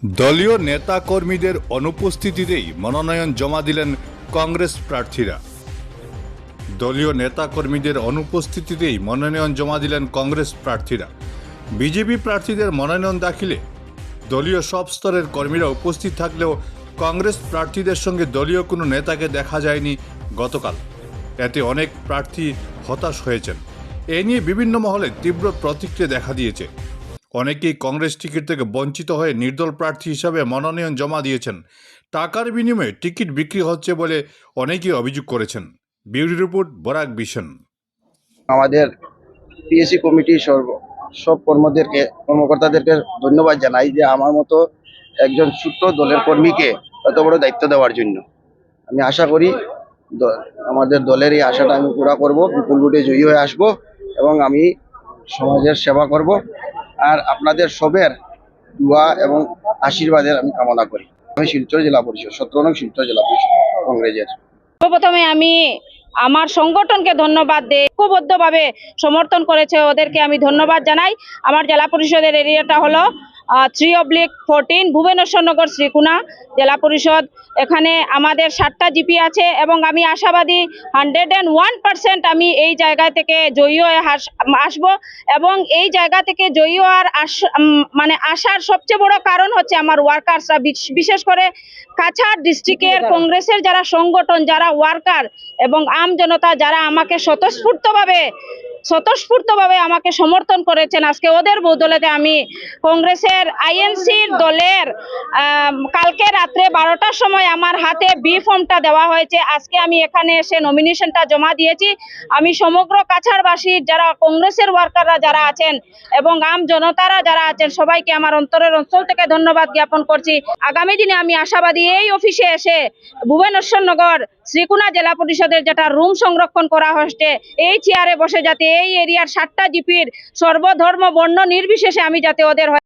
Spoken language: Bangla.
দলীয় নেতাকর্মীদের অনুপস্থিতিতেই মনোনয়ন জমা দিলেন কংগ্রেস প্রার্থীরা। দলীয় নেতাকর্মীদের অনুপস্থিতিতেই মনোনয়ন জমা দিলেন কংগ্রেস প্রার্থীরা। বিজেপি প্রার্থীদের মনোনয়ন দাখিলে দলীয় সব স্তরের কর্মীরা উপস্থিত থাকলেও কংগ্রেস প্রার্থীদের সঙ্গে দলীয় কোনো নেতাকে দেখা যায়নি গতকাল। এতে অনেক প্রার্থী হতাশ হয়েছেন। এ নিয়ে বিভিন্ন মহলে তীব্র প্রতিক্রিয়া দেখা দিয়েছে। অনেকেই কংগ্রেস টিকিট থেকে বঞ্চিত হয়ে নির্দল প্রার্থী হিসাবে মনোনয়ন জমা দিয়েছেন। টাকার বিনিময়ে টিকিট বিক্রি হচ্ছে বলে অনেকেই অভিযোগ করেছেন। Bureau report, Barak vision. আমাদের পিএসসি কমিটির সব কর্মকর্তাদেরকে ধন্যবাদ জানাই যে আমার মতো একজন ছোট্ট দলের কর্মীকে এত বড় দায়িত্ব দেওয়ার জন্য। আমি আশা করি আমাদের দলের এই আশাটা আমি পুরা করব, বিপুল ভোটে জয়ী হয়ে আসব এবং আমি সমাজের সেবা করব। আর আপনাদের সবের দোয়া এবং আশীর্বাদের আমি কামনা করি। আমি শিলচর জেলা পরিষদ 17 নং শিলচর জেলা পরিষদ কংগ্রেসের। প্রথমে আমি আমার সংগঠনকে ধন্যবাদ দিই, ঐক্যবদ্ধভাবে সমর্থন করেছে, ওদেরকে আমি ধন্যবাদ জানাই। আমার জেলা পরিষদের এরিয়াটা হলো 3/14 ভুবনেশ্বরনগর শ্রীকুনা জেলা পরিষদ। এখানে আমাদের 7টা জিপি আছে এবং আমি আশাবাদী 101% আমি এই জায়গা থেকে জয়ী হয়ে আসব। এবং এই জায়গা থেকে জয়ী হওয়ার আসার সবচেয়ে বড় কারণ হচ্ছে আমার ওয়ার্কার্সরা, বিশেষ করে কাছাড় ডিস্ট্রিক্টের কংগ্রেসের যারা সংগঠন, যারা ওয়ার্কার এবং আম জনতা যারা আমাকে স্বতঃস্ফূর্তভাবে আমাকে সমর্থন করেছেন। আজকে ওদের বদৌলতে আমি কংগ্রেসের আইএনসির দলের কালকে রাত্রে 12টার সময় আমার হাতে বি ফর্মটা দেওয়া হয়েছে। আজকে আমি এখানে এসে নমিনেশনটা জমা দিয়েছি। আমি সমগ্র কাছাড়বাসীর যারা কংগ্রেসের ওয়ার্কাররা যারা আছেন এবং আম জনতারা যারা আছেন সবাইকে আমার অন্তরের অঞ্চল থেকে ধন্যবাদ জ্ঞাপন করছি। আগামী দিনে আমি আশাবাদী এই অফিসে এসে ভুবনেশ্বরনগর শ্রীকুনা জেলা পরিষদের যেটা রুম সংরক্ষণ করা হচ্ছে, এই চেয়ারে বসে যাতে এই এরিয়ার 7টা জিপির সর্বধর্ম বর্ণ নির্বিশেষে আমি যাতে ওদের